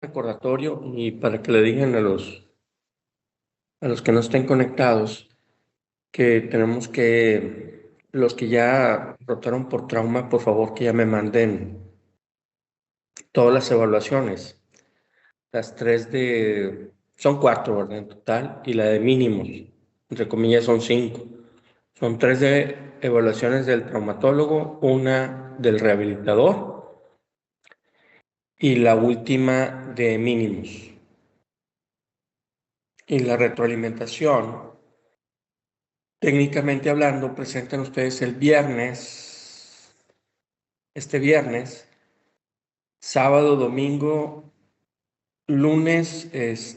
Recordatorio y para que le digan a los que no estén conectados que tenemos que, los que ya rotaron por trauma, por favor que ya me manden todas las evaluaciones. Las son cuatro, ¿verdad? En total, y la de mínimos, entre comillas, son 5. Son 3 de evaluaciones del traumatólogo, una del rehabilitador y la última de mínimos. Y la retroalimentación, técnicamente hablando, presentan ustedes este viernes, sábado, domingo, lunes,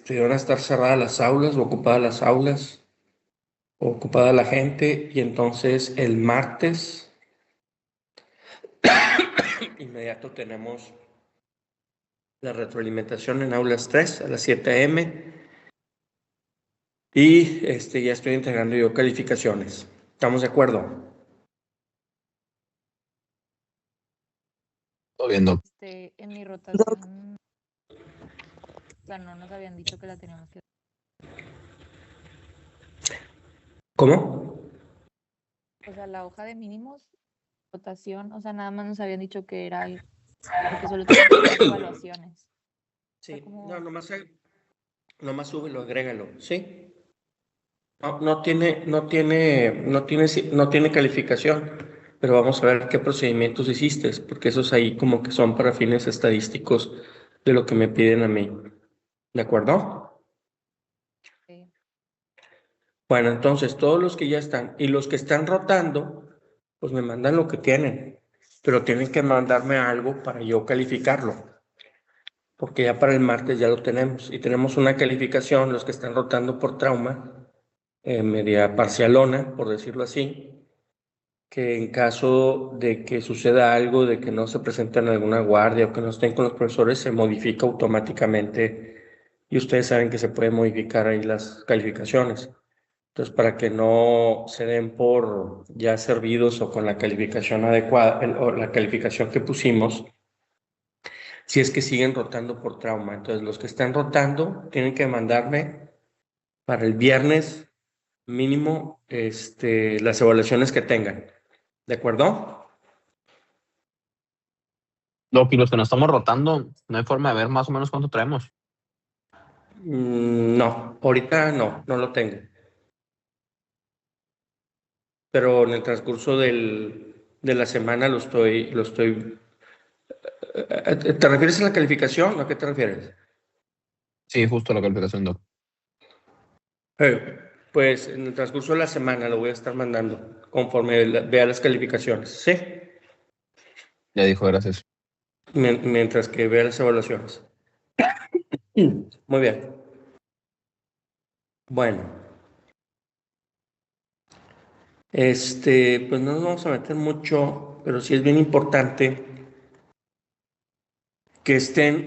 van a estar cerradas las aulas o ocupadas las aulas, o ocupada la gente, y entonces el martes inmediato tenemos la retroalimentación en aulas 3 a las 7 a.m. y ya estoy entregando yo calificaciones. ¿Estamos de acuerdo? Todo bien, Doc. En mi rotación, o sea, no nos habían dicho que la teníamos que... ¿Cómo? O sea, la hoja de mínimos, rotación, o sea, nada más nos habían dicho que era porque solo teníamos 4 evaluaciones. Sí, como... no, nomás súbelo, agrégalo, ¿sí? No tiene calificación, pero vamos a ver qué procedimientos hiciste, porque esos ahí como que son para fines estadísticos de lo que me piden a mí. ¿De acuerdo? Sí. Bueno, entonces todos los que ya están y los que están rotando, pues me mandan lo que tienen, pero tienen que mandarme algo para yo calificarlo, porque ya para el martes ya lo tenemos y tenemos una calificación, los que están rotando por trauma, media parcialona, por decirlo así, que en caso de que suceda algo, de que no se presenten alguna guardia o que no estén con los profesores, se modifica automáticamente y ustedes saben que se pueden modificar ahí las calificaciones. Entonces, para que no se den por ya servidos o con la calificación adecuada o la calificación que pusimos, si es que siguen rotando por trauma. Entonces, los que están rotando tienen que mandarme para el viernes mínimo las evaluaciones que tengan. ¿De acuerdo? Doc, y los que nos estamos rotando, no hay forma de ver más o menos cuánto traemos. No, ahorita no lo tengo. Pero en el transcurso de la semana lo estoy. ¿Te refieres a la calificación? ¿A qué te refieres? Sí, justo la calificación, Doc. Pues en el transcurso de la semana lo voy a estar mandando conforme vea las calificaciones, ¿sí? Ya dijo, gracias. Mientras que vea las evaluaciones. Muy bien. Bueno. Pues no nos vamos a meter mucho, pero sí es bien importante que estén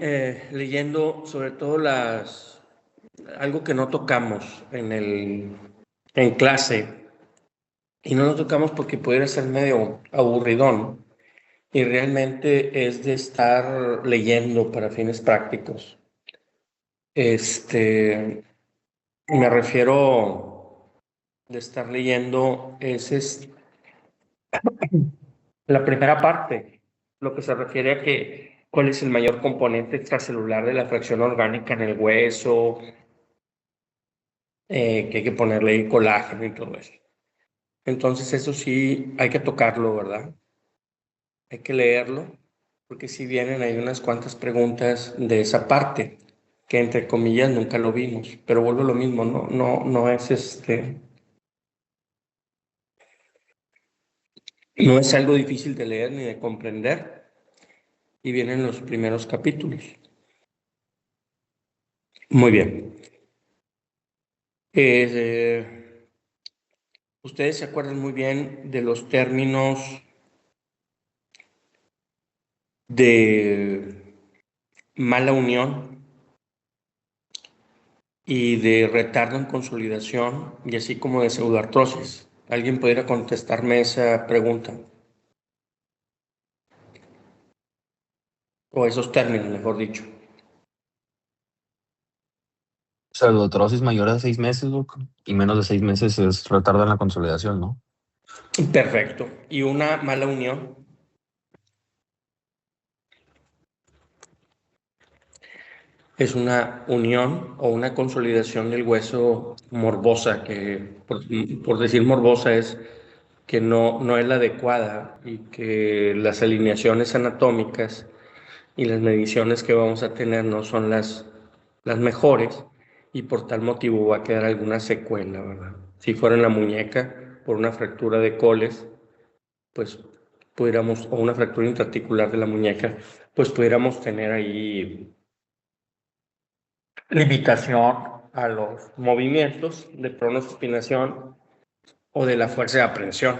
leyendo sobre todo algo que no tocamos en clase, y no lo tocamos porque pudiera ser medio aburridón, y realmente es de estar leyendo para fines prácticos. Me refiero de estar leyendo, es la primera parte, lo que se refiere a que cuál es el mayor componente extracelular de la fracción orgánica en el hueso, que hay que ponerle ahí colágeno y todo eso. Entonces eso sí hay que tocarlo, ¿verdad? Hay que leerlo, porque si vienen hay unas cuantas preguntas de esa parte, que entre comillas nunca lo vimos, pero vuelvo a lo mismo, no no es algo difícil de leer ni de comprender, y vienen los primeros capítulos. Muy bien. Ustedes se acuerdan muy bien de los términos de mala unión y de retardo en consolidación, y así como de pseudoartrosis. ¿Alguien pudiera contestarme esa pregunta? O esos términos, mejor dicho. Pseudotrosis mayor a 6 meses, doc, y menos de 6 meses es retardo en la consolidación, ¿no? Perfecto. ¿Y una mala unión? Es una unión o una consolidación del hueso morbosa, que por decir morbosa es que no es la adecuada y que las alineaciones anatómicas y las mediciones que vamos a tener no son las mejores y por tal motivo va a quedar alguna secuela, ¿verdad? Si fuera en la muñeca por una fractura de coles, pues pudiéramos, o una fractura intraarticular de la muñeca, pues pudiéramos tener ahí limitación a los movimientos de pronosupinación o de la fuerza de aprehensión.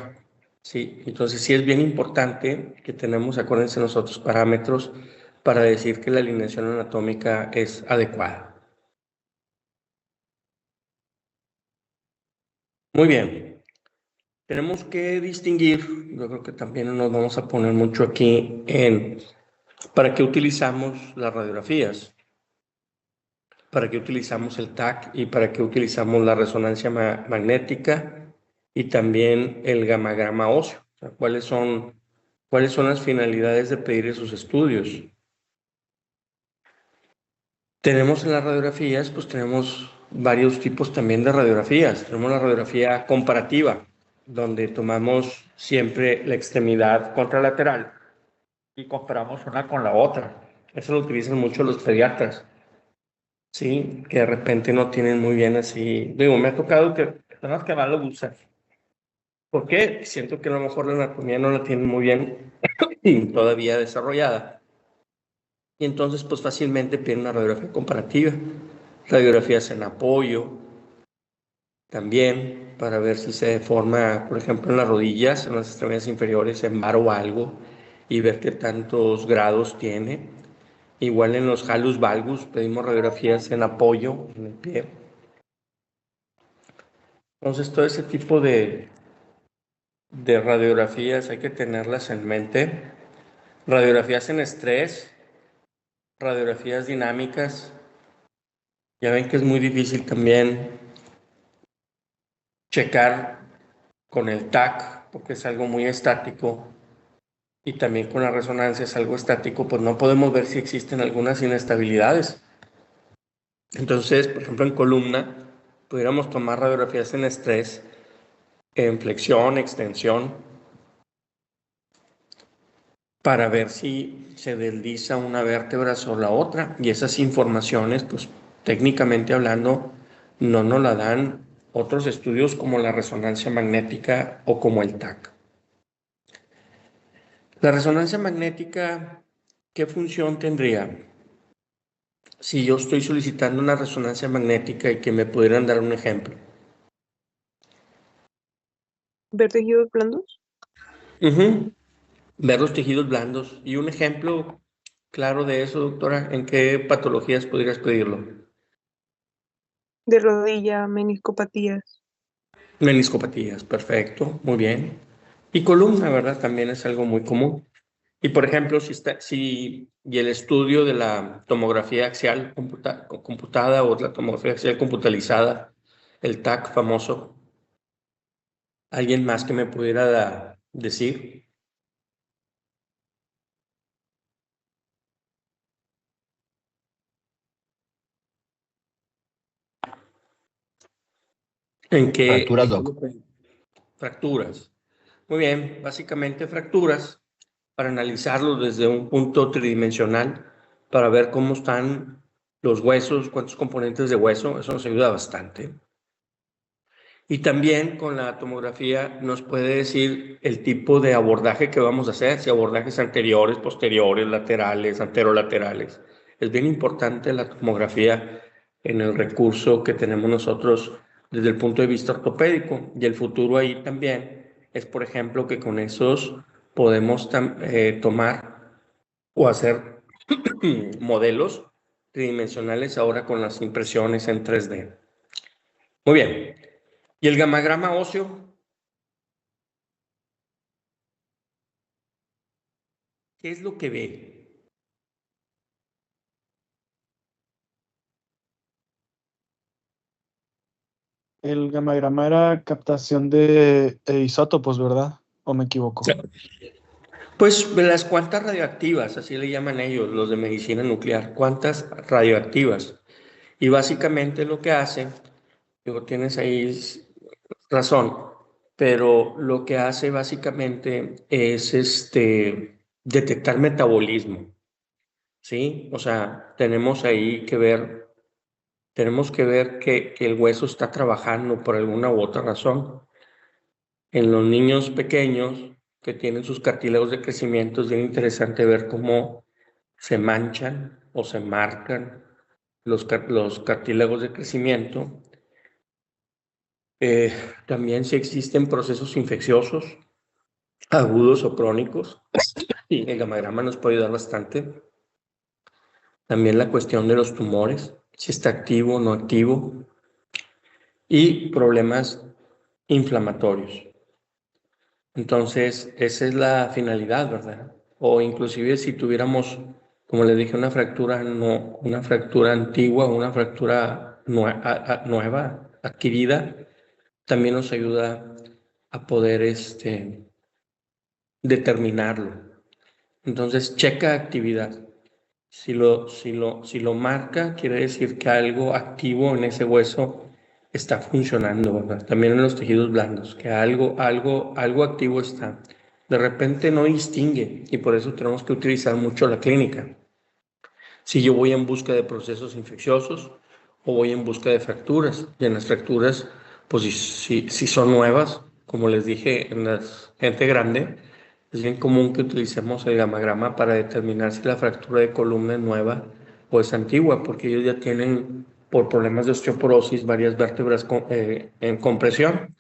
Sí, entonces sí es bien importante que tenemos, acuérdense nosotros, parámetros para decir que la alineación anatómica es adecuada. Muy bien, tenemos que distinguir, yo creo que también nos vamos a poner mucho aquí en para qué utilizamos las radiografías, para qué utilizamos el TAC y para qué utilizamos la resonancia magnética y también el gamagrama óseo. O sea, ¿cuáles son las finalidades de pedir esos estudios? Tenemos en las radiografías, pues tenemos varios tipos también de radiografías. Tenemos la radiografía comparativa, donde tomamos siempre la extremidad contralateral y comparamos una con la otra. Eso lo utilizan mucho los pediatras, ¿sí? Que de repente no tienen muy bien así. Digo, me ha tocado que personas que más lo usan. ¿Por qué? Siento que a lo mejor la anatomía no la tienen muy bien todavía desarrollada. Y entonces, pues fácilmente piden una radiografía comparativa. Radiografías en apoyo, también para ver si se deforma, por ejemplo, en las rodillas, en las extremidades inferiores, en bar o algo, y ver qué tantos grados tiene. Igual en los halus valgus pedimos radiografías en apoyo en el pie. Entonces, todo ese tipo de radiografías hay que tenerlas en mente. Radiografías en estrés, radiografías dinámicas. Ya ven que es muy difícil también checar con el TAC, porque es algo muy estático, y también con la resonancia es algo estático, pues no podemos ver si existen algunas inestabilidades. Entonces, por ejemplo, en columna, pudiéramos tomar radiografías en estrés, en flexión, extensión, para ver si se desliza una vértebra sobre la otra. Y esas informaciones, pues técnicamente hablando, no nos la dan otros estudios como la resonancia magnética o como el TAC. La resonancia magnética, ¿qué función tendría? Si yo estoy solicitando una resonancia magnética y que me pudieran dar un ejemplo. ¿Ver tejidos blandos? Ver los tejidos blandos. Y un ejemplo claro de eso, doctora, ¿en qué patologías podrías pedirlo? De rodilla, meniscopatías. Meniscopatías, perfecto, muy bien. Y columna, ¿verdad? También es algo muy común. Y por ejemplo, y el estudio de la tomografía axial computada o la tomografía axial computarizada, el TAC famoso, ¿alguien más que me pudiera decir en qué? Fracturas, doc. Fracturas. Muy bien, básicamente fracturas para analizarlo desde un punto tridimensional, para ver cómo están los huesos, cuántos componentes de hueso, eso nos ayuda bastante. Y también con la tomografía nos puede decir el tipo de abordaje que vamos a hacer, si abordajes anteriores, posteriores, laterales, anterolaterales. Es bien importante la tomografía en el recurso que tenemos nosotros desde el punto de vista ortopédico. Y el futuro ahí también es, por ejemplo, que con esos podemos tomar o hacer modelos tridimensionales ahora con las impresiones en 3D. Muy bien. ¿Y el gamagrama óseo? ¿Qué es lo que ve? El gamagrama era captación de isótopos, ¿verdad? ¿O me equivoco? Pues de las cuantas radioactivas, así le llaman ellos, los de medicina nuclear, cuantas radioactivas. Y básicamente lo que hacen, digo, tienes ahí razón, pero lo que hace básicamente es detectar metabolismo, ¿sí? O sea, tenemos ahí que ver, tenemos que ver que el hueso está trabajando por alguna u otra razón. En los niños pequeños que tienen sus cartílagos de crecimiento es bien interesante ver cómo se manchan o se marcan los cartílagos de crecimiento. También si existen procesos infecciosos, agudos o crónicos, y el gamagrama nos puede ayudar bastante. También la cuestión de los tumores, si está activo o no activo, y problemas inflamatorios. Entonces, esa es la finalidad, ¿verdad? O inclusive si tuviéramos, como les dije, una fractura, no, una fractura antigua o una fractura nueva, adquirida, también nos ayuda a poder determinarlo. Entonces, checa actividad. Si lo marca, quiere decir que algo activo en ese hueso está funcionando, ¿verdad? También en los tejidos blandos, que algo activo está. De repente no distingue y por eso tenemos que utilizar mucho la clínica. Si yo voy en busca de procesos infecciosos o voy en busca de fracturas, y en las fracturas, pues si son nuevas, como les dije, en la gente grande, es bien común que utilicemos el gamagrama para determinar si la fractura de columna es nueva o es antigua, porque ellos ya tienen, por problemas de osteoporosis, varias vértebras en compresión.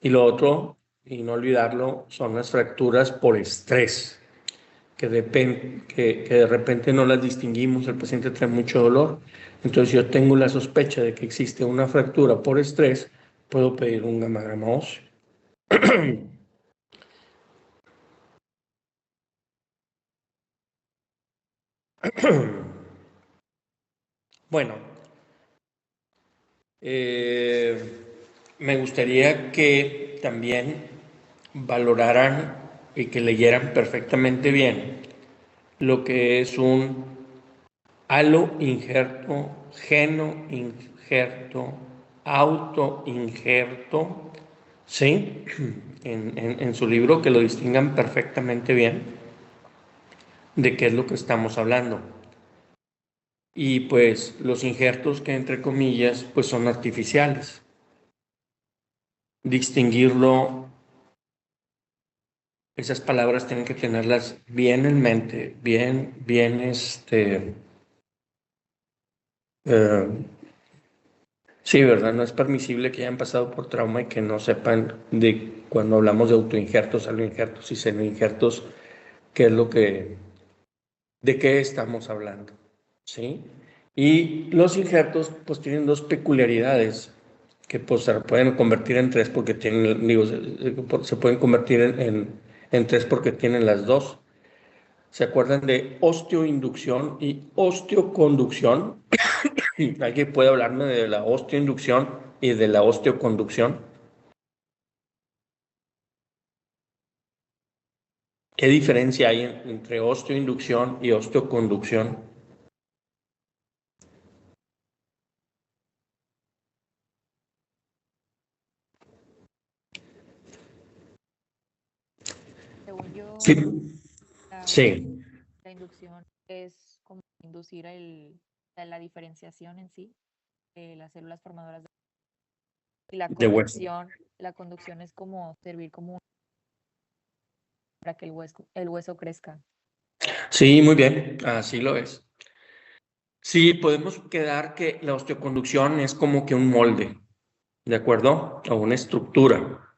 Y lo otro, y no olvidarlo, son las fracturas por estrés, que de repente no las distinguimos, el paciente trae mucho dolor. Entonces, yo tengo la sospecha de que existe una fractura por estrés, puedo pedir un gamagrama óseo. Bueno, me gustaría que también valoraran y que leyeran perfectamente bien lo que es un halo injerto, geno injerto, auto injerto, ¿sí? En su libro, que lo distingan perfectamente bien de qué es lo que estamos hablando. Y pues los injertos que entre comillas pues son artificiales. Distinguirlo, esas palabras tienen que tenerlas bien en mente, bien, sí, ¿verdad? No es permisible que hayan pasado por trauma y que no sepan de cuando hablamos de autoinjertos, aloinjertos y senoinjertos, qué es de qué estamos hablando, ¿sí? Y los injertos pues tienen dos peculiaridades que pues se pueden convertir en tres porque tienen, digo, se pueden convertir en tres porque tienen las dos. ¿Se acuerdan de osteoinducción y osteoconducción? ¿Alguien puede hablarme de la osteoinducción y de la osteoconducción? ¿Qué diferencia hay entre osteoinducción y osteoconducción? Según yo, Sí, la, sí, la inducción es como inducir la diferenciación en sí de las células formadoras y de hueso. la conducción es como servir como para que el hueso crezca. Sí, muy bien, así lo es. Sí, podemos quedar que la osteoconducción es como que un molde, ¿de acuerdo? O una estructura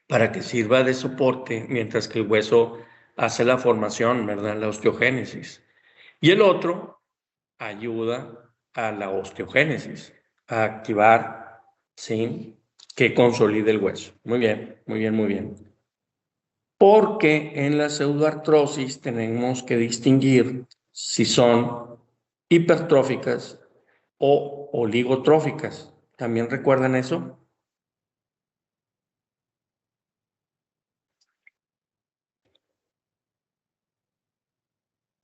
para que sirva de soporte mientras que el hueso hace la formación, ¿verdad? La osteogénesis. Y el otro ayuda a la osteogénesis, a activar, ¿sí? Que consolide el hueso. Muy bien, muy bien, muy bien. Porque en la pseudoartrosis tenemos que distinguir si son hipertróficas o oligotróficas. ¿También recuerdan eso?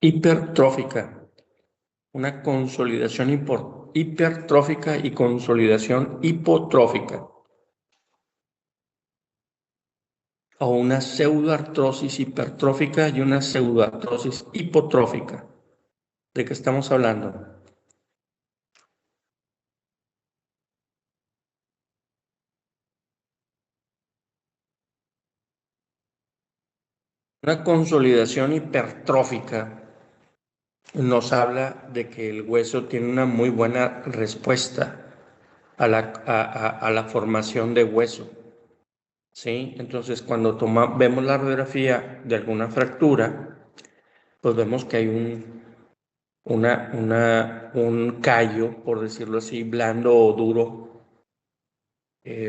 hipertrófica, una consolidación hipertrófica y consolidación hipotrófica, o una pseudoartrosis hipertrófica y una pseudoartrosis hipotrófica. ¿De qué estamos hablando? Una consolidación hipertrófica nos habla de que el hueso tiene una muy buena respuesta a la formación de hueso. ¿Sí? Entonces, cuando vemos la radiografía de alguna fractura, pues vemos que hay un callo, por decirlo así, blando o duro,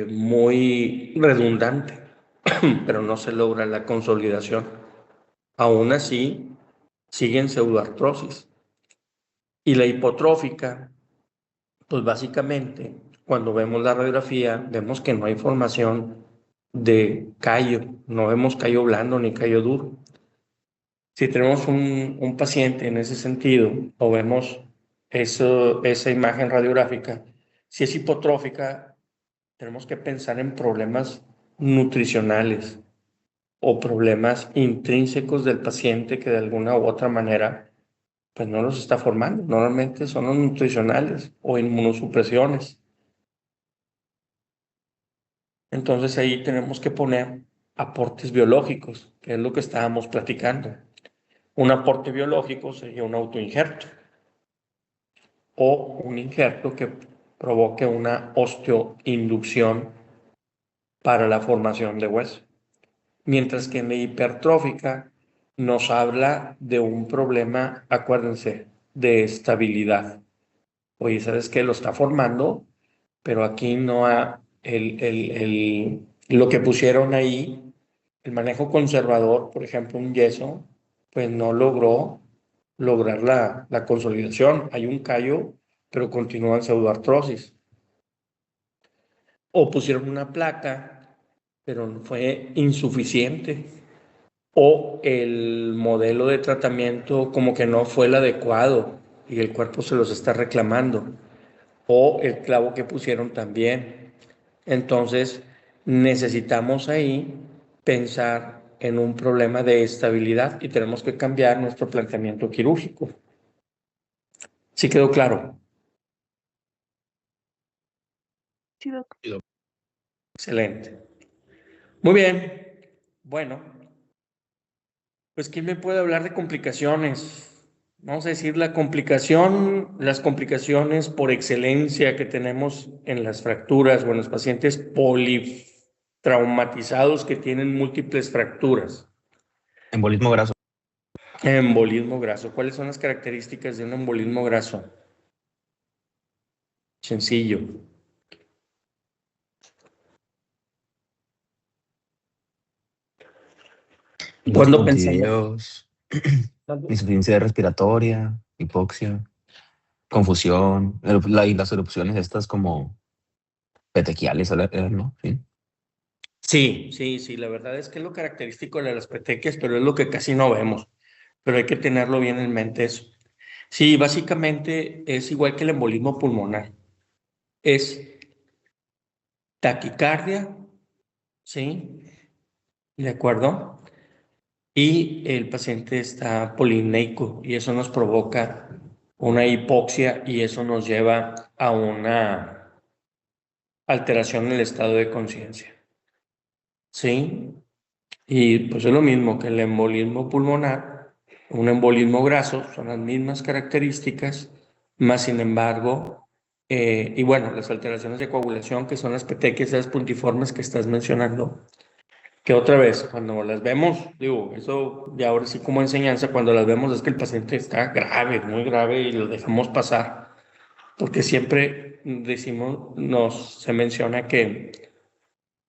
muy redundante, pero no se logra la consolidación. Aún así, siguen pseudoartrosis. Y la hipotrófica, pues básicamente, cuando vemos la radiografía, vemos que no hay formación de callo, no vemos callo blando ni callo duro. Si tenemos un paciente en ese sentido, o vemos esa imagen radiográfica, si es hipotrófica, tenemos que pensar en problemas nutricionales o problemas intrínsecos del paciente que de alguna u otra manera pues no los está formando. Normalmente son los nutricionales o inmunosupresiones. Entonces ahí tenemos que poner aportes biológicos, que es lo que estábamos platicando. Un aporte biológico sería un autoinjerto o un injerto que provoque una osteoinducción para la formación de hueso. Mientras que en la hipertrófica nos habla de un problema, acuérdense, de estabilidad. Oye, ¿sabes qué? Lo está formando, pero aquí no ha lo que pusieron ahí, el manejo conservador, por ejemplo, un yeso, pues no logró lograr la consolidación. Hay un callo, pero continúa en pseudoartrosis. O pusieron una placa, pero fue insuficiente. O el modelo de tratamiento como que no fue el adecuado y el cuerpo se los está reclamando. O el clavo que pusieron también. Entonces, necesitamos ahí pensar en un problema de estabilidad y tenemos que cambiar nuestro planteamiento quirúrgico. ¿Sí quedó claro? Sí, doc. Excelente. Muy bien. Bueno, pues ¿quién me puede hablar de complicaciones? Vamos a decir las complicaciones por excelencia que tenemos en las fracturas o en los pacientes politraumatizados que tienen múltiples fracturas. Embolismo graso. Embolismo graso. ¿Cuáles son las características de un embolismo graso? Sencillo. ¿Cuándo pensamos? Insuficiencia respiratoria, hipoxia, confusión, y las erupciones estas como petequiales, ¿no? Sí, la verdad es que es lo característico de las petequias, pero es lo que casi no vemos. Pero hay que tenerlo bien en mente eso. Sí, básicamente es igual que el embolismo pulmonar. Es taquicardia, ¿sí? ¿De acuerdo? Y el paciente está polineico y eso nos provoca una hipoxia y eso nos lleva a una alteración en el estado de conciencia. ¿Sí? Y pues es lo mismo que el embolismo pulmonar, un embolismo graso, son las mismas características, más sin embargo, y bueno, las alteraciones de coagulación, que son las petequias, esas puntiformes que estás mencionando, que otra vez, cuando las vemos, digo, eso ya ahora sí como enseñanza, cuando las vemos es que el paciente está grave, muy grave y lo dejamos pasar, porque siempre decimos, se menciona que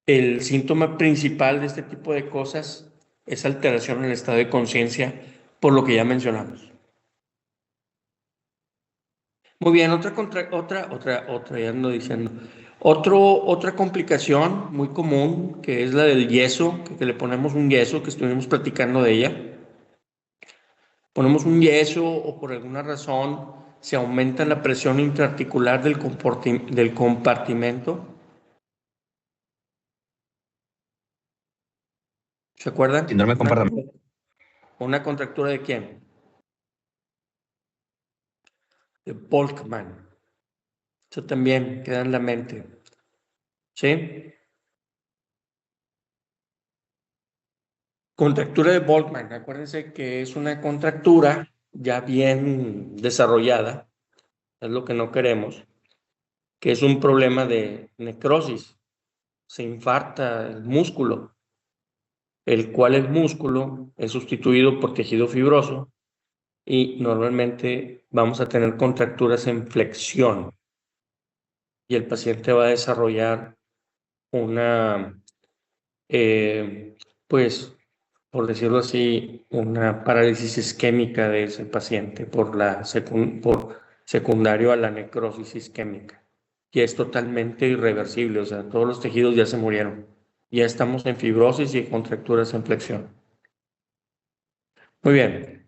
el síntoma principal de este tipo de cosas es alteración en el estado de conciencia, por lo que ya mencionamos. Muy bien, ya ando diciendo. Otra complicación muy común, que es la del yeso, que le ponemos un yeso, que estuvimos platicando de ella. ponemos un yeso o por alguna razón se aumenta la presión intraarticular del compartimento. ¿Se acuerdan? Síndrome de compartimento. ¿Una contractura de quién? De Volkmann. Eso también queda en la mente. ¿Sí? Contractura de Volkmann. Acuérdense que es una contractura ya bien desarrollada. Es lo que no queremos. Que es un problema de necrosis. Se infarta el músculo, el cual el músculo es sustituido por tejido fibroso y normalmente vamos a tener contracturas en flexión y el paciente va a desarrollar una, pues, por decirlo así, una parálisis isquémica de ese paciente por secundario a la necrosis isquémica. Y es totalmente irreversible, o sea, todos los tejidos ya se murieron. Ya estamos en fibrosis y contracturas en flexión. Muy bien.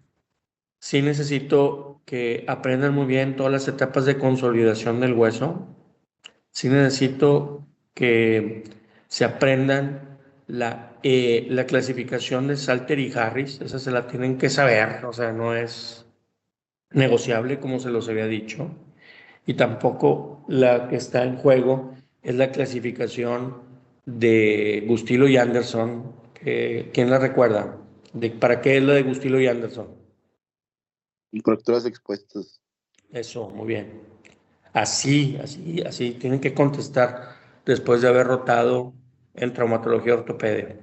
Sí necesito que aprendan muy bien todas las etapas de consolidación del hueso. Sí necesito que se aprendan la clasificación de Salter y Harris. Esa se la tienen que saber, o sea, no es negociable como se los había dicho. Y tampoco la que está en juego es la clasificación de Gustilo y Anderson. ¿Quién la recuerda? ¿Para qué es la de Gustilo y Anderson? Fracturas expuestas. Eso, muy bien. Así tienen que contestar después de haber rotado en traumatología ortopedia.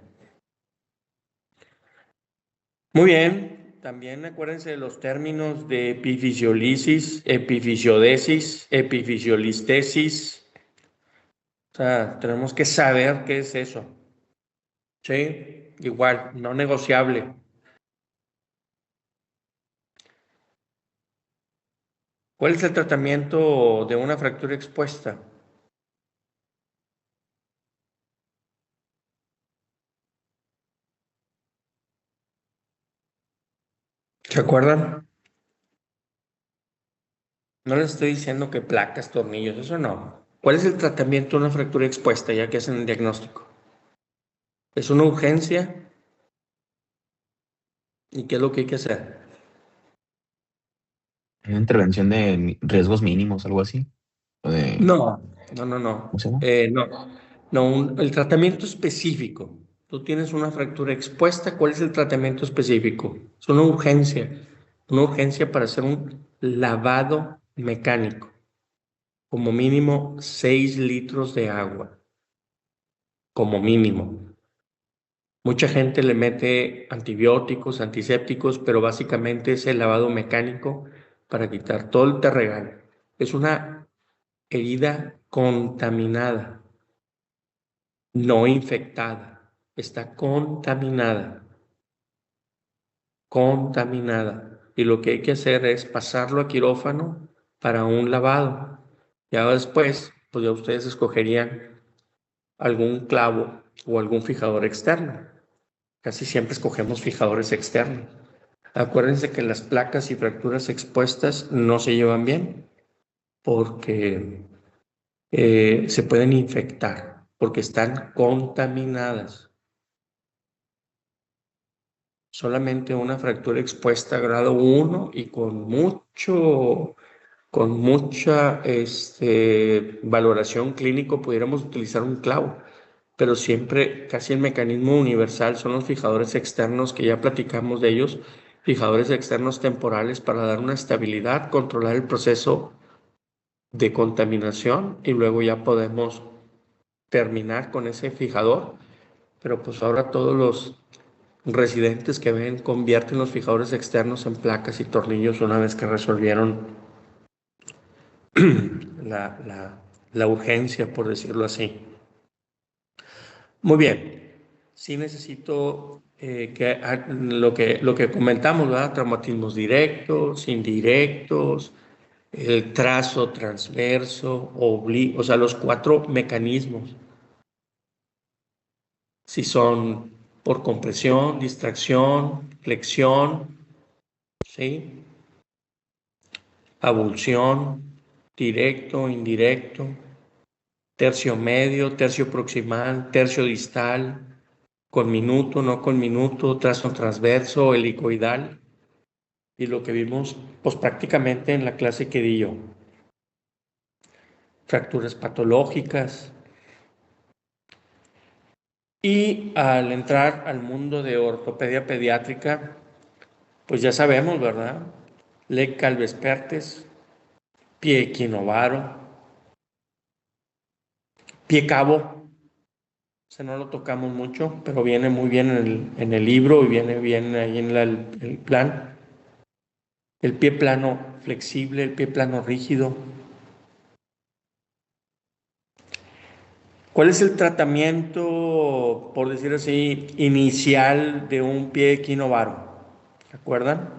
Muy bien, también acuérdense de los términos de epifisiolisis, epifisiodesis, epifisiolistesis. O sea, tenemos que saber qué es eso. ¿Sí? Igual, no negociable. ¿Cuál es el tratamiento de una fractura expuesta? ¿Se acuerdan? No les estoy diciendo que placas, tornillos, eso no. ¿Cuál es el tratamiento de una fractura expuesta ya que hacen el diagnóstico? ¿Es una urgencia? ¿Y qué es lo que hay que hacer? Una intervención de riesgos mínimos, algo así. No. ¿Cómo se llama? No, el tratamiento específico. Tú tienes una fractura expuesta, ¿cuál es el tratamiento específico? Es una urgencia para hacer un lavado mecánico, como mínimo 6 litros de agua, como mínimo. Mucha gente le mete antibióticos, antisépticos, pero básicamente es el lavado mecánico para quitar todo el terregal. Es una herida contaminada, no infectada, está contaminada. Y lo que hay que hacer es pasarlo a quirófano para un lavado. Ya después, pues ya ustedes escogerían algún clavo o algún fijador externo. Casi siempre escogemos fijadores externos. Acuérdense que las placas y fracturas expuestas no se llevan bien porque se pueden infectar, porque están contaminadas. Solamente una fractura expuesta grado 1 y con mucha valoración clínico pudiéramos utilizar un clavo, pero siempre casi el mecanismo universal son los fijadores externos que ya platicamos de ellos, fijadores externos temporales para dar una estabilidad, controlar el proceso de contaminación y luego ya podemos terminar con ese fijador, pero pues ahora todos los residentes que ven convierten los fijadores externos en placas y tornillos una vez que resolvieron la urgencia, por decirlo así. Muy bien, sí necesito lo que comentamos, ¿verdad? Traumatismos directos, indirectos, el trazo transverso, oblicuo, o sea, los 4 mecanismos. Si son por compresión, distracción, flexión, ¿sí? Abulsión, directo, indirecto, tercio medio, tercio proximal, tercio distal, con minuto, no con minuto, trazo transverso, helicoidal, y lo que vimos pues prácticamente en la clase que di yo. Fracturas patológicas. Y al entrar al mundo de ortopedia pediátrica, pues ya sabemos, ¿verdad? Leg calves pertes, pie equinovaro, pie cabo. Ese no lo tocamos mucho, pero viene muy bien en el libro y viene bien ahí en el plan. El pie plano flexible, el pie plano rígido. ¿Cuál es el tratamiento, por decir así, inicial de un pie equinovaro? ¿Se acuerdan?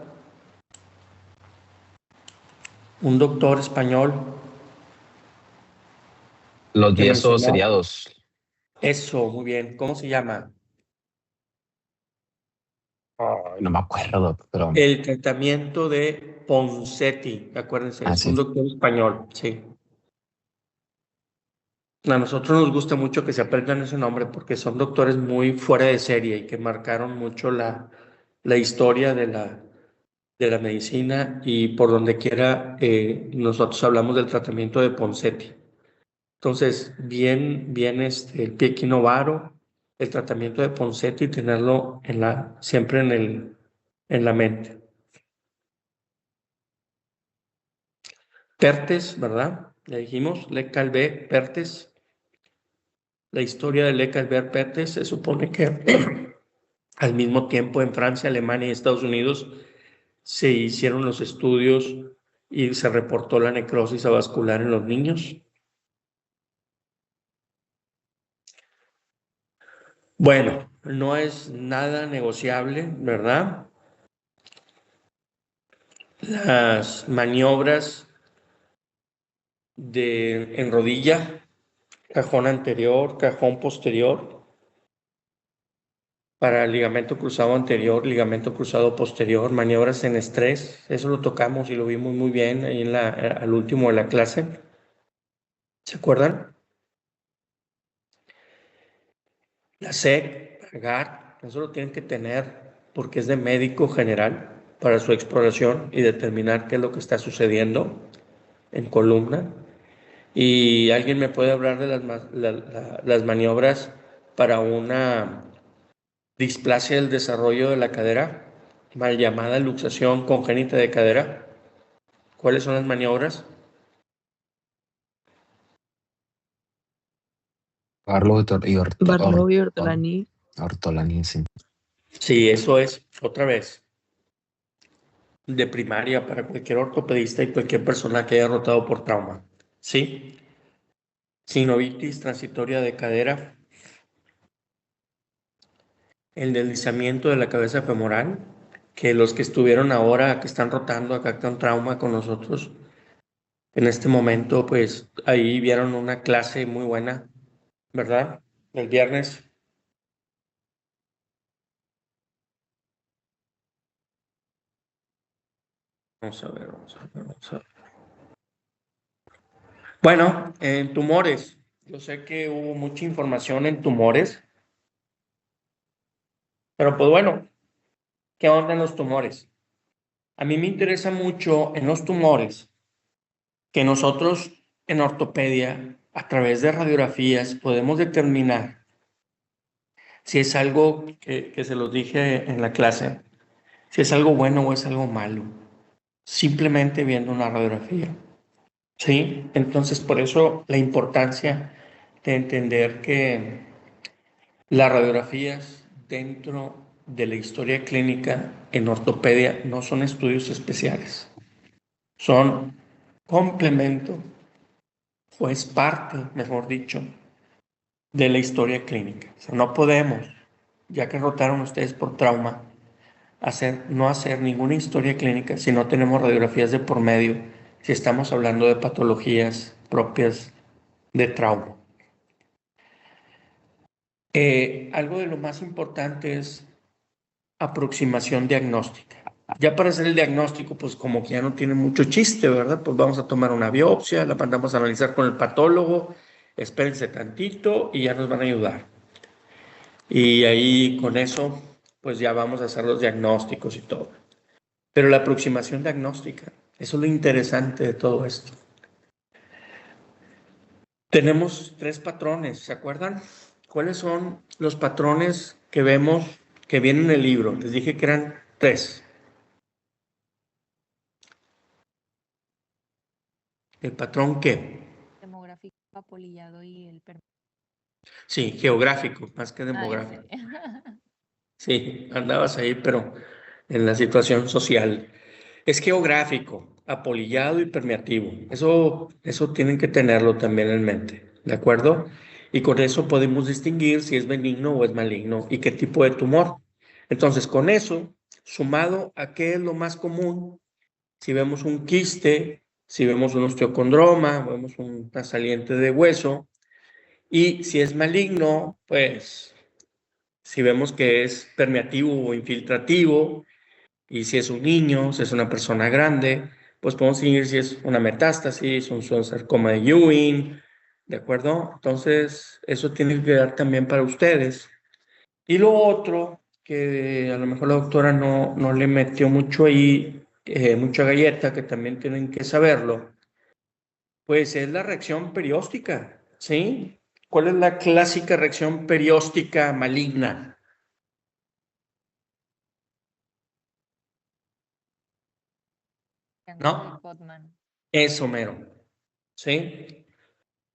Un doctor español Los que yesos mencionó seriados. eso, muy bien. ¿Cómo se llama? Ay, no me acuerdo, pero El tratamiento de Ponseti, acuérdense, es sí. un doctor español, sí. A nosotros nos gusta mucho que se aprendan ese nombre porque son doctores muy fuera de serie y que marcaron mucho la historia de la medicina y por donde quiera nosotros hablamos del tratamiento de Ponseti. Entonces, bien el pie equinovaro, el tratamiento de Ponseti, tenerlo siempre en la mente. Pertes, ¿verdad? Ya dijimos, Le Calvé, Pertes. La historia de Le Calvé, Pertes se supone que al mismo tiempo en Francia, Alemania y Estados Unidos se hicieron los estudios y se reportó la necrosis avascular en los niños. Bueno, no es nada negociable, ¿verdad? Las maniobras en rodilla, cajón anterior, cajón posterior, para ligamento cruzado anterior, ligamento cruzado posterior, maniobras en estrés, eso lo tocamos y lo vimos muy bien ahí al último de la clase. ¿Se acuerdan? La SEC, GAR, eso lo tienen que tener porque es de médico general para su exploración y determinar qué es lo que está sucediendo en columna. Y alguien me puede hablar de las maniobras para una displasia del desarrollo de la cadera, mal llamada luxación congénita de cadera. ¿Cuáles son las maniobras? Barlow y Ortolani. Ortolani, sí. Sí, eso es, otra vez, de primaria para cualquier ortopedista y cualquier persona que haya rotado por trauma. ¿Sí? Sinovitis transitoria de cadera, el deslizamiento de la cabeza femoral, que los que estuvieron ahora, que están rotando acá con trauma con nosotros, en este momento, pues ahí vieron una clase muy buena, ¿verdad? El viernes. Vamos a ver, vamos a ver, vamos a ver. Bueno, en tumores, yo sé que hubo mucha información en tumores, pero pues bueno, ¿qué onda en los tumores? A mí me interesa mucho en los tumores que nosotros en ortopedia, a través de radiografías, podemos determinar si es algo que se los dije en la clase, si es algo bueno o es algo malo, simplemente viendo una radiografía. ¿Sí? Entonces, por eso la importancia de entender que las radiografías dentro de la historia clínica en ortopedia no son estudios especiales, son complemento o es parte, mejor dicho, de la historia clínica. O sea, no podemos, ya que rotaron ustedes por trauma, no hacer ninguna historia clínica si no tenemos radiografías de por medio, si estamos hablando de patologías propias de trauma. Algo de lo más importante es aproximación diagnóstica. Ya para hacer el diagnóstico, pues como que ya no tiene mucho chiste, ¿verdad? Pues vamos a tomar una biopsia, la mandamos a analizar con el patólogo, espérense tantito y ya nos van a ayudar. Y ahí con eso, pues ya vamos a hacer los diagnósticos y todo. Pero la aproximación diagnóstica, eso es lo interesante de todo esto. Tenemos 3 patrones, ¿se acuerdan? ¿Cuáles son los patrones que vemos que vienen en el libro? Les dije que eran 3. ¿El patrón qué? Demográfico, apolillado y el Sí, geográfico, más que ya demográfico. sé. Sí, andabas ahí, pero en la situación social. Es geográfico, apolillado y permeativo. Eso tienen que tenerlo también en mente, ¿de acuerdo? Y con eso podemos distinguir si es benigno o es maligno y qué tipo de tumor. Entonces, con eso, sumado a qué es lo más común, si vemos un quiste, si vemos un osteocondroma, vemos una saliente de hueso, y si es maligno, pues si vemos que es permeativo o infiltrativo, y si es un niño, si es una persona grande, pues podemos seguir si es una metástasis, un sarcoma de Ewing, ¿de acuerdo? Entonces, eso tiene que quedar también para ustedes. Y lo otro, que a lo mejor la doctora no le metió mucho ahí, mucha galleta, que también tienen que saberlo, pues es la reacción perióstica, ¿sí? ¿Cuál es la clásica reacción perióstica maligna? triángulo de ¿No? Codman. Eso mero, ¿sí?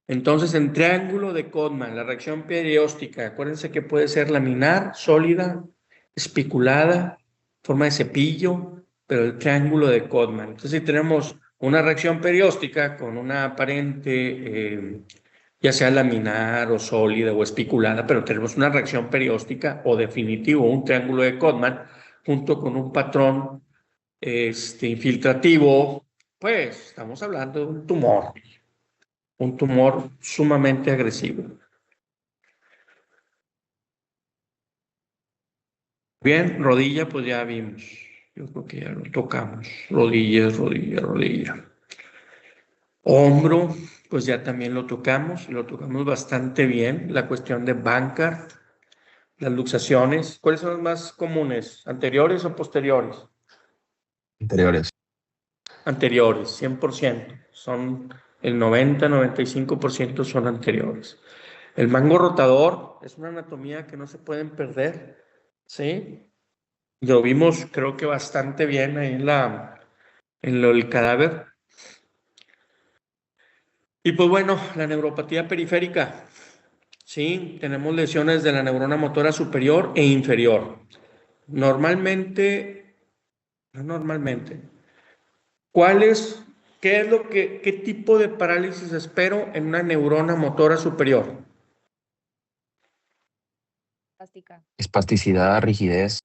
Entonces, en triángulo de Codman, la reacción perióstica, acuérdense que puede ser laminar, sólida, espiculada, forma de cepillo, pero el triángulo de Codman. Entonces, si tenemos una reacción perióstica con una aparente, ya sea laminar o sólida o espiculada, pero tenemos una reacción perióstica o definitivo, un triángulo de Codman, junto con un patrón infiltrativo, pues estamos hablando de un tumor sumamente agresivo. Bien, rodilla, pues ya vimos. Yo creo que ya lo tocamos. Rodillas, rodilla, rodilla. Hombro, pues ya también lo tocamos, y lo tocamos bastante bien. La cuestión de Bankart, las luxaciones. ¿Cuáles son las más comunes? ¿Anteriores o posteriores? Anteriores. Anteriores, 100%. Son el 90-95% son anteriores. El mango rotador es una anatomía que no se pueden perder, ¿sí? Lo vimos, creo que bastante bien ahí en el cadáver. Y pues bueno, la neuropatía periférica, ¿sí? Tenemos lesiones de la neurona motora superior e inferior. Normalmente, no normalmente, ¿qué tipo de parálisis espero en una neurona motora superior? Plástica. Espasticidad, rigidez.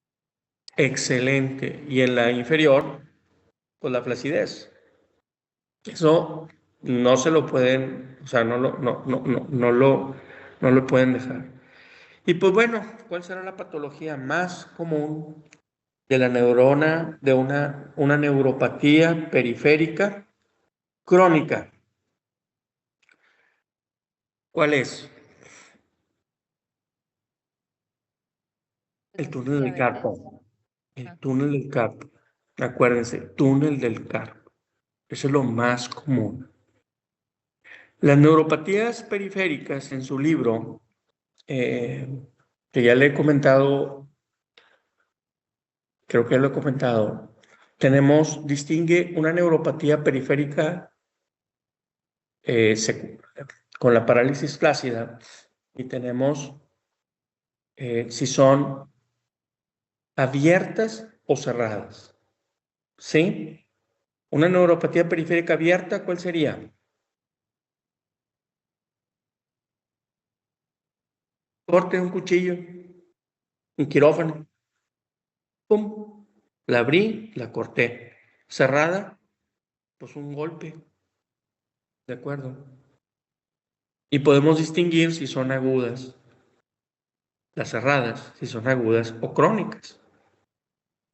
Excelente. Y en la inferior, pues la flacidez. Eso no se lo pueden, o sea, no lo pueden dejar. Y pues bueno, ¿cuál será la patología más común de la neurona, de una neuropatía periférica crónica? ¿Cuál es? Pues El no sé si túnel del diabetes. carpo. El Ah, túnel del carpo. Acuérdense, túnel del carpo. Eso es lo más común. Las neuropatías periféricas en su libro, eh, que ya le he comentado, creo que ya lo he comentado, distingue una neuropatía periférica con la parálisis flácida y tenemos si son abiertas o cerradas. ¿Sí? Una neuropatía periférica abierta, ¿cuál sería? Corte un cuchillo, un quirófano. ¡Pum! La abrí, la corté. Cerrada, pues un golpe. ¿De acuerdo? Y podemos distinguir si son agudas, las cerradas, si son agudas o crónicas.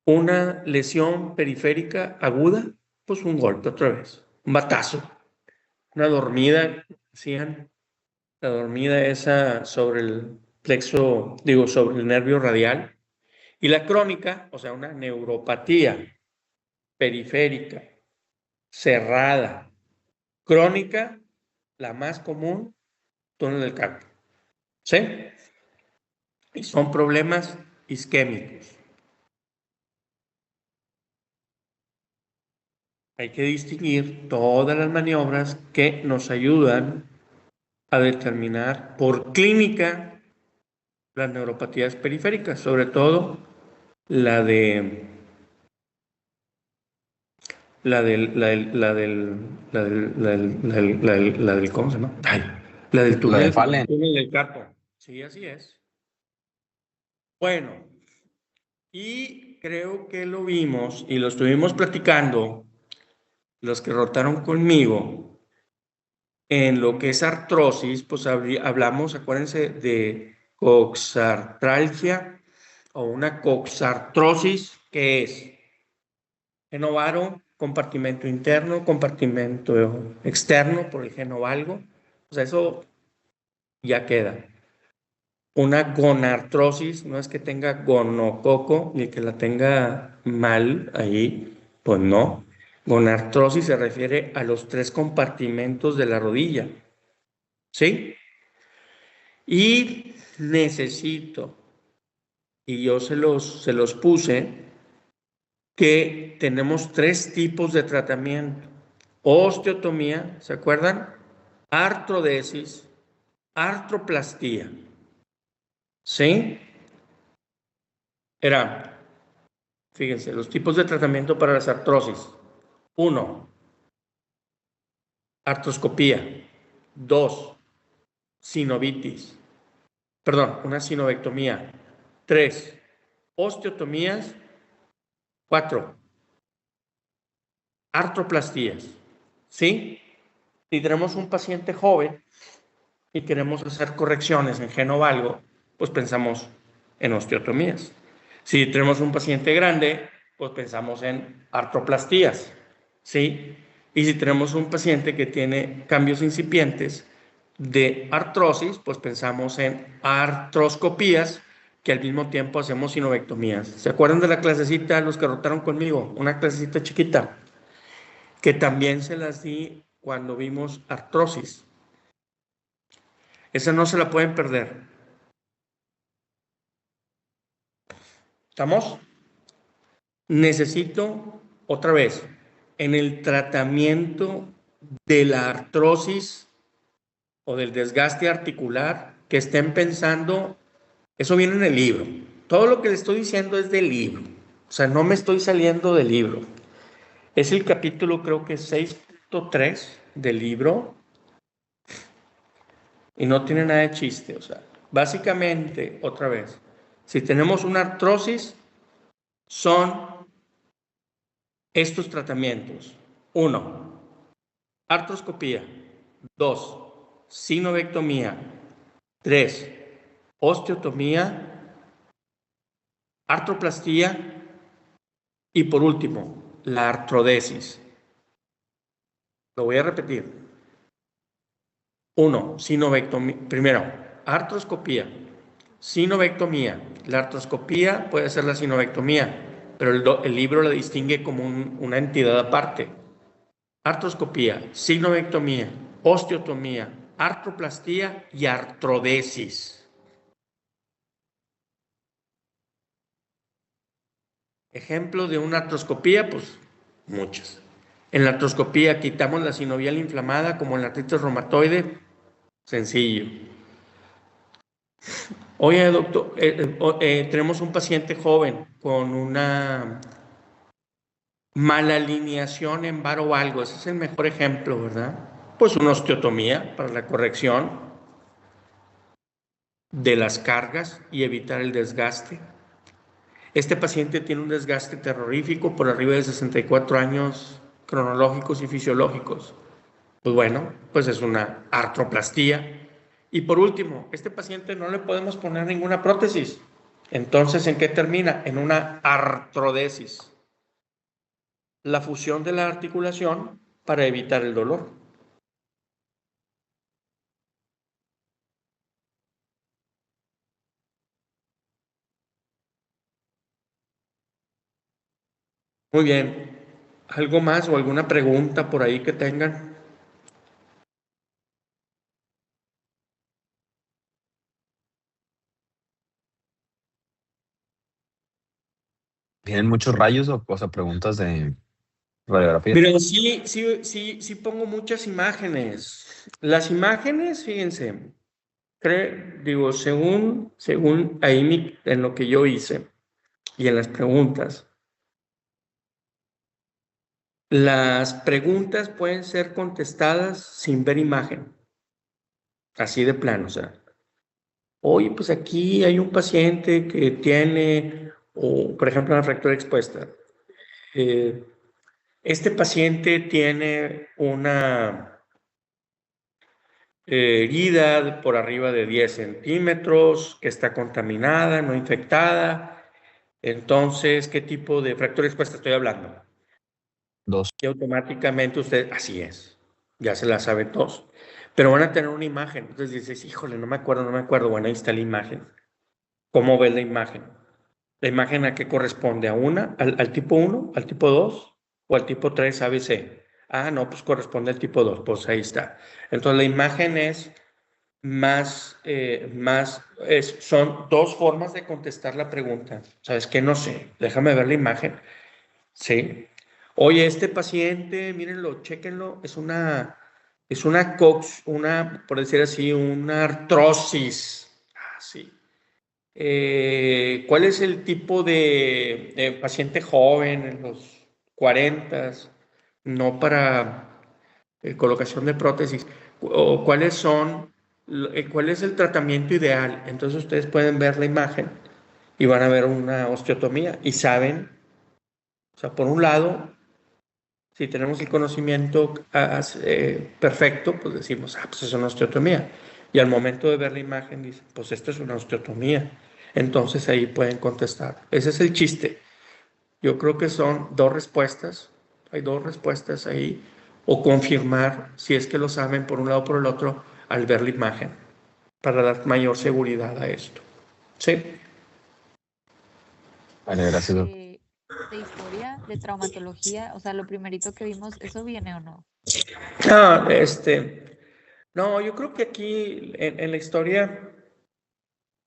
Una lesión periférica aguda, pues un golpe otra vez, un batazo, una dormida, decían, la dormida esa sobre el plexo, sobre el nervio radial. Y la crónica, o sea, una neuropatía periférica, cerrada, crónica, la más común, túnel del carpo. ¿Sí? Y son problemas isquémicos. Hay que distinguir todas las maniobras que nos ayudan a determinar por clínica las neuropatías periféricas, sobre todo la del ¿cómo se llama? La del túnel, Fallen. túnel del carpo. Sí, así es. Bueno, y creo que lo vimos y lo estuvimos platicando los que rotaron conmigo en lo que es artrosis, pues hablamos, acuérdense, de coxartralgia o una coxartrosis, que es genovaro, compartimento interno, compartimento externo por el genovalgo. O sea, eso ya queda. Una gonartrosis, no es que tenga gonococo ni que la tenga mal ahí, pues no. Gonartrosis se refiere a los 3 compartimentos de la rodilla, ¿sí? Y necesito, y yo se los puse, que tenemos 3 tipos de tratamiento. Osteotomía, ¿se acuerdan? Artrodesis, artroplastía. ¿Sí? Fíjense, los tipos de tratamiento para las artrosis. 1, artroscopía. 2, sinovitis. Perdón, una sinovectomía. 3, osteotomías. 4, artroplastías. ¿Sí? Si tenemos un paciente joven y queremos hacer correcciones en genovalgo, pues pensamos en osteotomías. Si tenemos un paciente grande, pues pensamos en artroplastías, ¿sí? Y si tenemos un paciente que tiene cambios incipientes de artrosis, pues pensamos en artroscopías, que al mismo tiempo hacemos sinovectomías. ¿Se acuerdan de la clasecita, los que rotaron conmigo? Una clasecita chiquita, que también se las di cuando vimos artrosis. Esa no se la pueden perder. ¿Estamos? Necesito, otra vez, en el tratamiento de la artrosis o del desgaste articular, que estén pensando, eso viene en el libro. Todo lo que les estoy diciendo es del libro. O sea, no me estoy saliendo del libro. Es el capítulo, creo que 6.3 del libro. Y no tiene nada de chiste. O sea, básicamente, otra vez, si tenemos una artrosis, son estos tratamientos. 1, artroscopía. 2, sinovectomía. 3, osteotomía, artroplastía y por último, la artrodesis. Lo voy a repetir. 1, sinovectomía. Primero, artroscopía, sinovectomía. La artroscopía puede ser la sinovectomía, pero el libro la distingue como una entidad aparte. Artroscopía, sinovectomía, osteotomía, artroplastía y artrodesis. Ejemplo de una artroscopía, pues muchas. En la artroscopía quitamos la sinovial inflamada como en la artritis reumatoide. Sencillo. Oye, doctor, tenemos un paciente joven con una mala alineación en varovalgo. Ese es el mejor ejemplo, ¿verdad? Pues una osteotomía para la corrección de las cargas y evitar el desgaste. Este paciente tiene un desgaste terrorífico por arriba de 64 años cronológicos y fisiológicos. Pues bueno, pues es una artroplastía. Y por último, este paciente no le podemos poner ninguna prótesis. Entonces, ¿en qué termina? En una artrodesis. La fusión de la articulación para evitar el dolor. Muy bien. ¿Algo más o alguna pregunta por ahí que tengan? ¿Tienen muchos rayos o sea, preguntas de radiografía? Miren, sí pongo muchas imágenes. Las imágenes, fíjense, digo, según ahí en lo que yo hice y en las preguntas, las preguntas pueden ser contestadas sin ver imagen, así de plano, o sea, oye, pues aquí hay un paciente que tiene, o por ejemplo, una fractura expuesta. Este paciente tiene una herida por arriba de 10 centímetros, que está contaminada, no infectada. Entonces, ¿qué tipo de fractura expuesta estoy hablando? 2. Y automáticamente usted, así es, ya se la sabe todos. Pero van a tener una imagen. Entonces dices, híjole, no me acuerdo. Bueno, ahí está la imagen. ¿Cómo ves la imagen? ¿La imagen a qué corresponde? ¿A una? ¿Al tipo 1? ¿Al tipo 2? ¿O al tipo 3 ABC? Ah, no, pues corresponde al tipo 2. Pues ahí está. Entonces la imagen es son dos formas de contestar la pregunta. ¿Sabes qué? No sé. Déjame ver la imagen. Sí. Oye, este paciente, mírenlo, chéquenlo, por decir así, una artrosis. Ah, sí. ¿Cuál es el tipo de paciente joven en los 40, no para colocación de prótesis? ¿O cuál es el tratamiento ideal? Entonces ustedes pueden ver la imagen y van a ver una osteotomía y saben, o sea, por un lado, si tenemos el conocimiento perfecto, pues decimos, pues es una osteotomía. Y al momento de ver la imagen, dicen, pues esto es una osteotomía. Entonces ahí pueden contestar. Ese es el chiste. Yo creo que son dos respuestas. Hay dos respuestas ahí. O confirmar si es que lo saben por un lado o por el otro al ver la imagen, para dar mayor seguridad a esto. ¿Sí? Vale, gracias, doc. De historia, de traumatología, o sea, lo primerito que vimos, ¿eso viene o no? No, no, yo creo que aquí en la historia,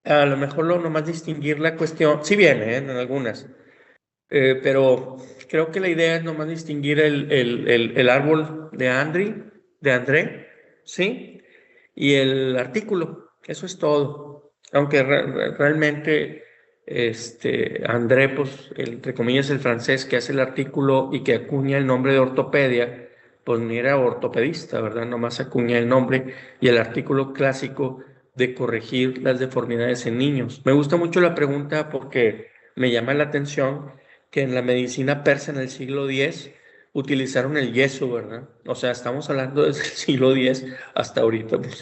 a lo mejor lo nomás distinguir la cuestión, sí viene, en algunas, pero creo que la idea es nomás distinguir el árbol de André, ¿sí? Y el artículo, eso es todo. Aunque realmente André, pues, entre comillas, el francés que hace el artículo y que acuña el nombre de ortopedia, pues ni era ortopedista, ¿verdad? Nomás acuña el nombre y el artículo clásico de corregir las deformidades en niños. Me gusta mucho la pregunta porque me llama la atención que en la medicina persa en el siglo X utilizaron el yeso, ¿verdad? O sea, estamos hablando desde el siglo X hasta ahorita, pues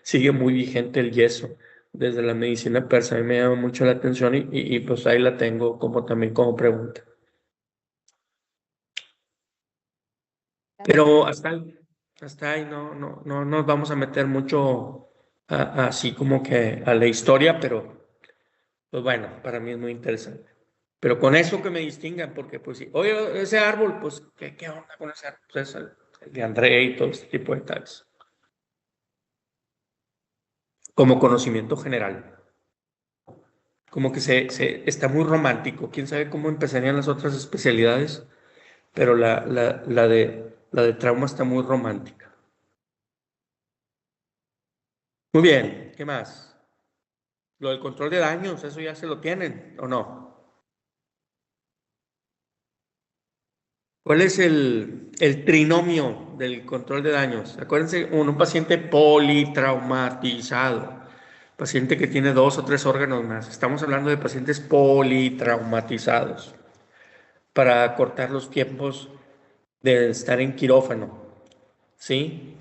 sigue muy vigente el yeso desde la medicina persa. A mí me llama mucho la atención y pues ahí la tengo también como pregunta. Pero hasta ahí no nos vamos a meter mucho así como que a la historia, pero pues bueno, para mí es muy interesante. Pero con eso que me distingan, porque pues sí, oye, ese árbol, pues, ¿qué onda con ese árbol? Pues es el de André y todo este tipo de tales. Como conocimiento general. Como que está muy romántico. Quién sabe cómo empezarían las otras especialidades, pero la de trauma está muy romántica. Muy bien, ¿qué más? Lo del control de daños, ¿eso ya se lo tienen o no? ¿Cuál es el trinomio del control de daños? Acuérdense, un paciente politraumatizado, paciente que tiene 2 o 3 órganos más. Estamos hablando de pacientes politraumatizados para cortar los tiempos de estar en quirófano, ¿sí?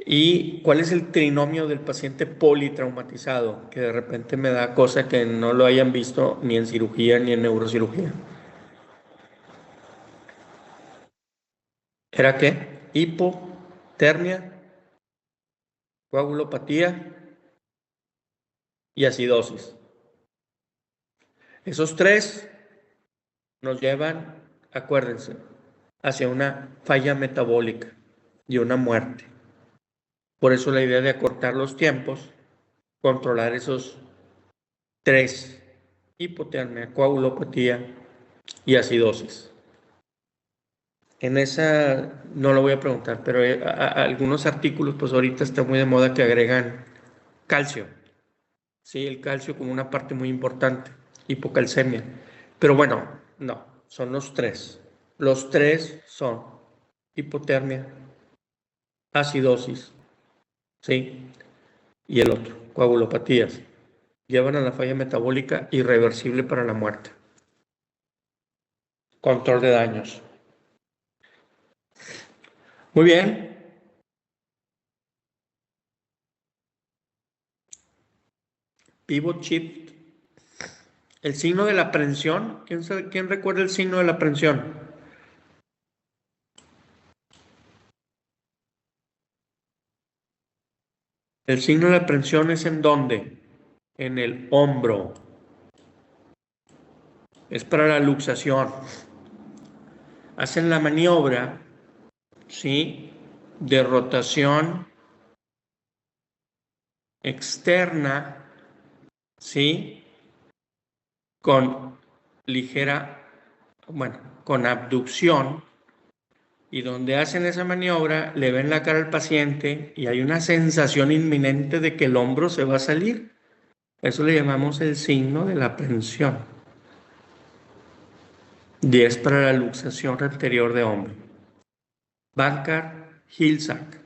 ¿Y cuál es el trinomio del paciente politraumatizado? Que de repente me da cosa que no lo hayan visto ni en cirugía ni en neurocirugía. ¿Era qué? Hipotermia, coagulopatía y acidosis. Esos tres nos llevan, acuérdense, hacia una falla metabólica y una muerte. Por eso la idea de acortar los tiempos, controlar esos tres: hipotermia, coagulopatía y acidosis. En esa no lo voy a preguntar, pero algunos artículos, pues ahorita está muy de moda que agregan calcio. Sí, el calcio como una parte muy importante, hipocalcemia. Pero bueno, no, son los tres. Los tres son hipotermia, acidosis, ¿sí? Y el otro, coagulopatías. Llevan a la falla metabólica irreversible para la muerte. Control de daños. Muy bien. Pivot shift. El signo de la aprensión. ¿Quién recuerda el signo de la aprensión? El signo de la aprensión es ¿en dónde? En el hombro. Es para la luxación. Hacen la maniobra, ¿sí?, de rotación externa, ¿sí?, con ligera, bueno, con abducción, y donde hacen esa maniobra le ven la cara al paciente y hay una sensación inminente de que el hombro se va a salir. Eso le llamamos el signo de la aprensión. 10 para la luxación anterior de hombro. Bankart-Hill-Sachs.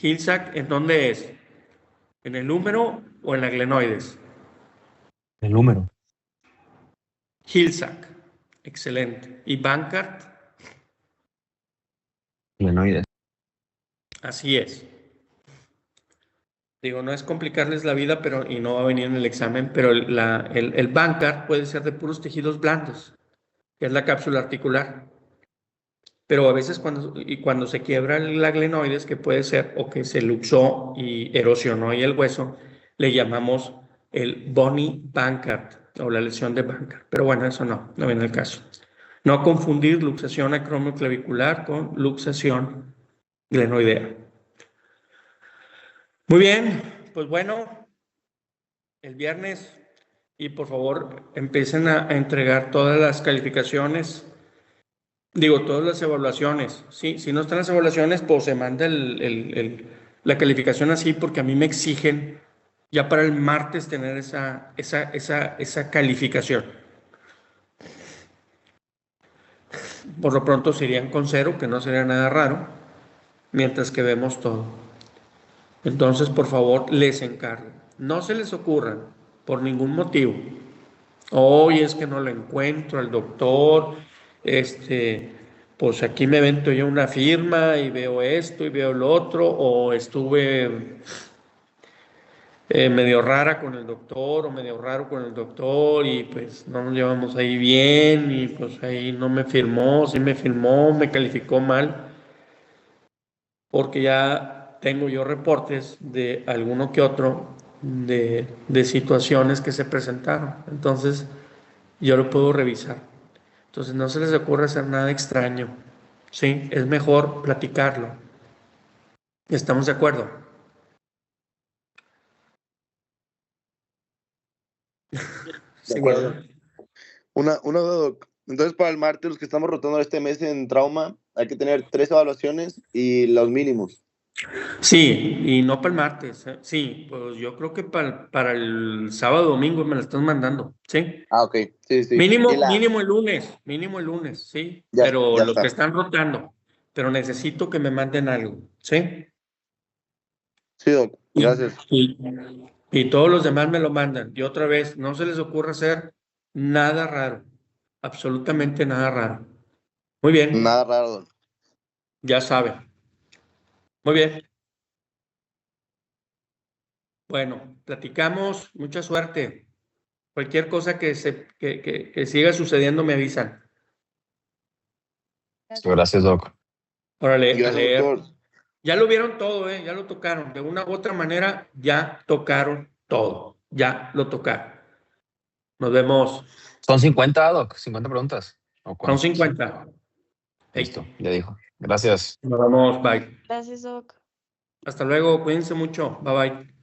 Hill-Sachs, ¿en dónde es? ¿En el húmero o en la glenoides? El número. Hill-Sachs, excelente. ¿Y Bankart? Glenoides. Así es. Digo, no es complicarles la vida, pero, y no va a venir en el examen, pero el Bankart puede ser de puros tejidos blandos, que es la cápsula articular. Pero a veces cuando se quiebra la glenoides, que puede ser, o que se luxó y erosionó ahí el hueso, le llamamos el Bony Bankart o la lesión de Bankart. Pero bueno, eso no viene el caso. No confundir luxación acromioclavicular con luxación glenoidea. Muy bien, pues bueno, el viernes, y por favor empiecen a entregar todas las calificaciones. Digo, todas las evaluaciones, ¿sí? Si no están las evaluaciones, pues se manda la calificación así, porque a mí me exigen ya para el martes tener esa calificación. Por lo pronto se irían con 0, que no sería nada raro, mientras que vemos todo. Entonces, por favor, les encargo. No se les ocurran, por ningún motivo. Hoy es que no lo encuentro al doctor, pues aquí me invento yo una firma y veo esto y veo lo otro, o estuve medio rara con el doctor o medio raro con el doctor y pues no nos llevamos ahí bien y pues ahí no me firmó, sí me firmó, me calificó mal, porque ya tengo yo reportes de alguno que otro de situaciones que se presentaron. Entonces, yo lo puedo revisar. Entonces, no se les ocurre hacer nada extraño, ¿sí? Es mejor platicarlo. ¿Estamos de acuerdo? De Sí, acuerdo. ¿verdad? Una duda, Doc. Entonces, para el martes, los que estamos rotando este mes en trauma, hay que tener 3 evaluaciones y los mínimos. Sí, y no para el martes. Sí, pues yo creo que para el sábado, domingo me la estás mandando, ¿sí? Ah, ok. Sí, sí. Mínimo el lunes, sí. Pero Ya los que está. están rotando, pero necesito que me manden algo, ¿sí? Sí, Doc. Y, Gracias. y, y todos los demás me lo mandan. Y otra vez, no se les ocurra hacer nada raro, absolutamente nada raro. Muy bien, Nada raro, Doc. ya saben. Muy bien. Bueno, platicamos. Mucha suerte. Cualquier cosa que siga sucediendo me avisan. Gracias, Doc. Órale, a Gracias, leer. doctor. Ya lo vieron todo, ya lo tocaron. De una u otra manera, ya tocaron todo. Ya lo tocaron. Nos vemos. Son 50, Doc. 50 preguntas. ¿O Son cuántos? 50. Hey, Listo, ya dijo. Gracias. nos vemos. Bye. Gracias, Doc. Hasta luego. Cuídense mucho. Bye bye.